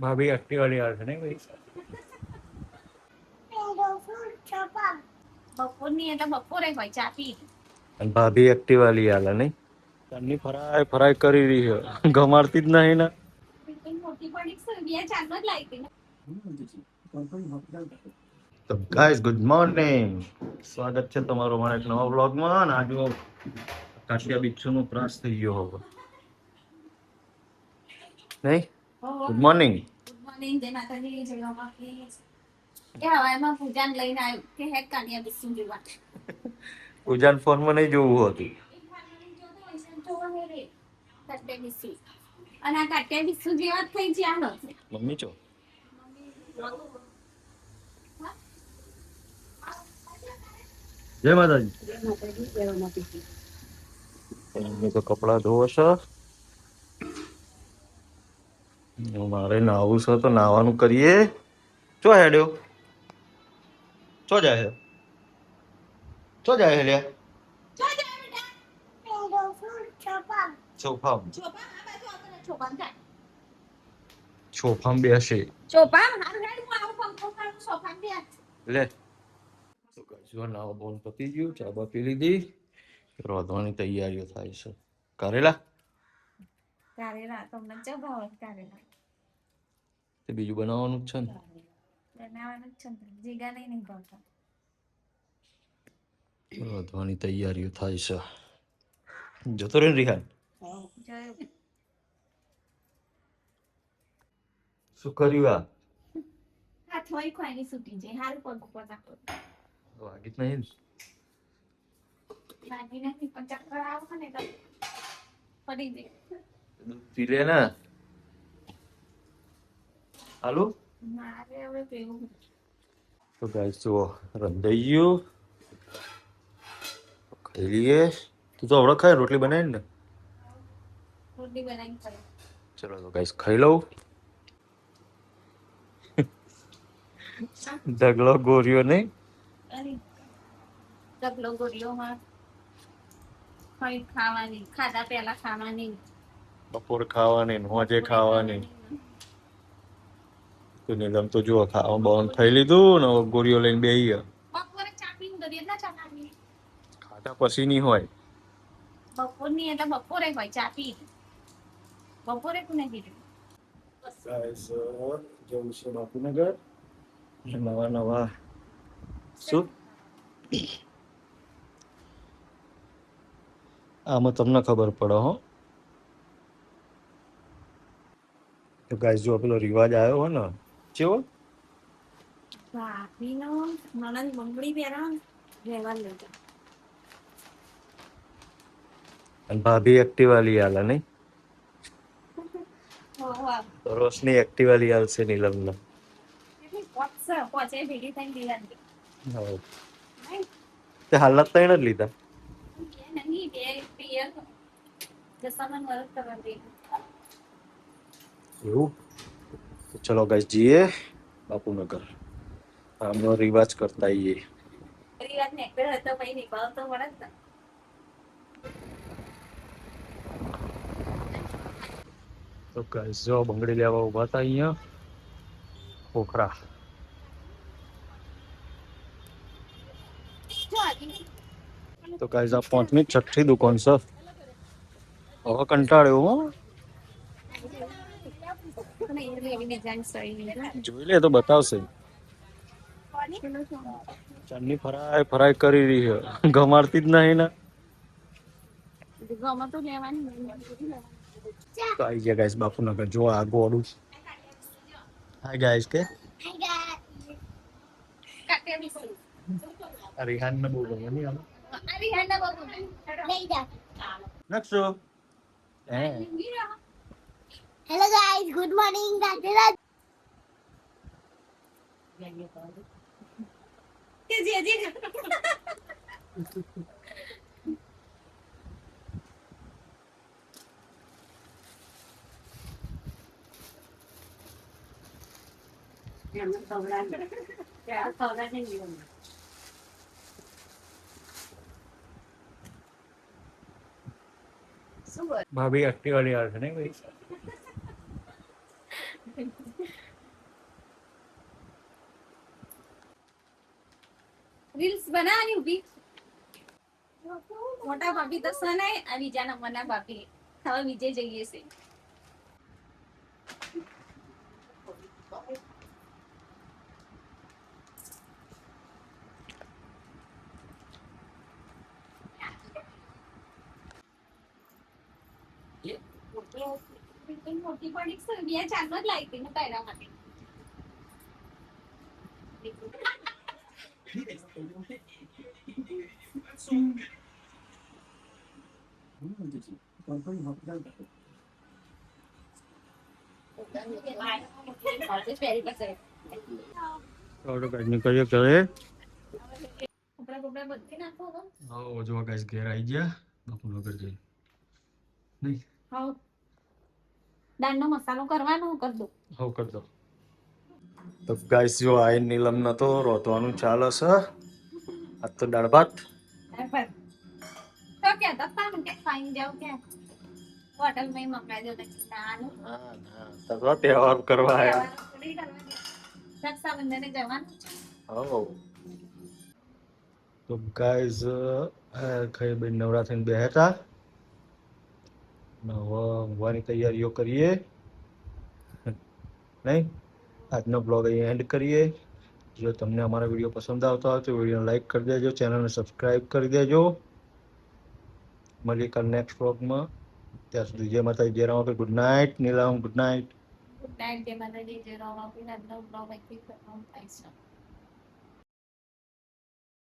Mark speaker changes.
Speaker 1: भाभी एक्टिव वाली हाल है नहीं भाई
Speaker 2: બપોરની એટલે બપોરે હોય ચા પી
Speaker 1: भाभी एक्टिव वाली हाल है नहीं ચાની ફરાય ફરાય કરી રહી છે ગમાડતી જ નહીં ને
Speaker 2: મોટી પડી બે ચાર જ લાવી હતી
Speaker 1: તો ગાઈસ ગુડ મોર્નિંગ સ્વાગત છે તમારું મારા એક નવા વ્લોગમાં અને આજે કાશિયા બિચ્છુનો ત્રાસ થઈ ગયો હવે નહીં ગુડ મોર્નિંગ
Speaker 2: ગુડ મોર્નિંગ જય માતાજી જય માતાજી એ હવામાં પૂજાને લઈને આવ્યું કે હેડ કાઢ્યા બિસ્સું જોવા
Speaker 1: પૂજાન ફોનમાં નહીં જોવું હતું
Speaker 2: અને આ કાટ્યા બિસ્સું જેવા જ થઈ ગયા
Speaker 1: મમ્મી છો જય માતાજી મમ્મી તો કપડા ધોવો છો મારે નાવું છે તો નાવાનું કરીએ ચો હેડ્યો ચો જાય ચો જાય લ્યા સોફા સોફા બેસે લે તો કજો નાવ બોન પતી ગયું ચાબા પી લીધી રોધવાની તૈયારીઓ થાય છે કરેલા
Speaker 2: તમને ચગાવો કારેલા
Speaker 1: તે બીજું બનાવવાનું જ છે ને
Speaker 2: બનાવવાનું જ છે જીગા નહીં ભાવતા
Speaker 1: રોધવાની તૈયારીઓ થાય છે જતો રહ્યો ને રિહાન શું કર્યું આ
Speaker 2: હાથ હોય ખોઈની છૂટી જાય હારું પગ ઉપર નાખો
Speaker 1: વાગી જ નહીં
Speaker 2: લાગી નથી પણ ચક્કર આવે ને તો પડી જાય
Speaker 1: દૂધ પી લે ને હાલો
Speaker 2: મારે હવે પીવું
Speaker 1: તો ગાઈસ જુઓ રંધાઈ ગયું ખાઈ લઈએ તું તો હમણાં ખાય રોટલી બનાવી ને
Speaker 2: રોટલી બનાવી પડે
Speaker 1: ચલો તો ગાઈસ ખાઈ લઉં ઢગલો ગોરીઓ નહીં
Speaker 2: અરે ડગલો ગોરીઓમાં હોય ખાવાની ખાધા પહેલા ખાવાની
Speaker 1: બપોર ખાવાની હોજે ખાવાની તો નીલમ તો જુઓ ખાવા બંધ થઈ લીધું ને હવે ગોરીઓ લઈને બેસી ગયા
Speaker 2: બપોરે ચા પીને દરિયે ના ચા પીવી
Speaker 1: ખાધા પછી ની હોય
Speaker 2: બપોરની એટલે બપોરે હોય ચા પી બપોરે કોને કીધું
Speaker 1: ગાઈસ જવું છે બાપુનગર નવા નવા શું આમાં તમને ખબર પડે હો તો ગાઈસ જો પેલો રિવાજ આવ્યો હોય ને કેવો
Speaker 2: ભાભીનો નણંદ બંગડી પહેરા રહેવા લેતા
Speaker 1: અને ભાભી એક્ટિવ વાલી હાલે નહીં
Speaker 2: હોવા
Speaker 1: તો રોશની એક્ટિવ વાલી હાલશે નીલમને
Speaker 2: કેટલી પોચે ભેગી થઈને દીવાની
Speaker 1: તે હાલત તૈણ જ લીધા
Speaker 2: નહીં બે પિયર દશામાં વરસ કરવા દે
Speaker 1: એવું તો ચલો ગાઈસ જઈએ બાપુનગર આમનો રિવાજ કરતા આવીએ
Speaker 2: પરિવાર ને એકવાર હતો પછી નિભાવતો મળે જ ને
Speaker 1: તો ગાઈસ જો બંગડી લેવા ઉભા હતા અહીંયા ખોખરા તો ગાઈસ આ 5મી 6ઠ્ઠી દુકાન છે હવે કંટાળ્યો હો જોઈ લે તો બતાવશે ચાની ફરાય ફરાય કરી રહી છે ગમાડતી જ નહીં ને
Speaker 2: ગમતો લેવાની
Speaker 1: તો આવી ગયા ગાઈસ બાપુનગર જો આ ગોડું હાય ગાઈસ કે આ રિહાન ને બહુ ગમે નહીં નકશો
Speaker 3: Hello guys, good morning.
Speaker 1: ભાભી એક્ટિવ વાળી હાલ છે નહીં ભાઈ
Speaker 2: રીલ્સ બનાવવાની ઊભી મોટા ભાભી તો સને આ બીજા નંબરના ભાભી હવે બીજે જઈએ છે મોટી પડી છે બે ચાર જ લાવી હતી ને પહેરા માટે
Speaker 1: નીકળીએ ઘરે.
Speaker 2: કપડા બધી નાખો હવે.
Speaker 1: હા જો ગાઈસ ઘેર આવી ગયા બાપુનગર જઈ નહીં
Speaker 2: હા દાળનો મસાલો કરવાનો કર દો
Speaker 1: હવ કરી દો. તો ગાઈસ જો આઈ નીલમ નતો રોતવાનું ચાલે છે. આજ તો દાળ ભાત.
Speaker 2: તો કહેતા હતા ને કે ખાઈને જાવ ક્યાં હોટલમાં મંગાવી દો નાનું
Speaker 1: તો તહેવાર કરવા આયા.
Speaker 2: રક્ષાબંધને જવાનું
Speaker 1: હવ તો ગાઈસ ખાઈ બેન નવરા થઈને બેહ્યા હતા. હવે ઊંઘવાની તૈયારીઓ કરીએ નહીં. આજનો બ્લોગ અહીંયા એન્ડ કરીએ. જો તમને અમારા વિડીયો પસંદ આવતા હોય તો વિડીયો લાઈક કરી દેજો, ચેનલને સબસ્ક્રાઈબ કરી દેજો. મળીએ કાલ નેક્સ્ટ બ્લોગમાં. ત્યાં સુધી જય માતાજી, જય રામ. ગુડ નાઇટ નીલમ, ગુડ નાઇટ.
Speaker 2: ગુડ નાઇટ જય માતાજી જય રામ. આજનો બ્લોગ અહીંથી ખતમ થાય છે.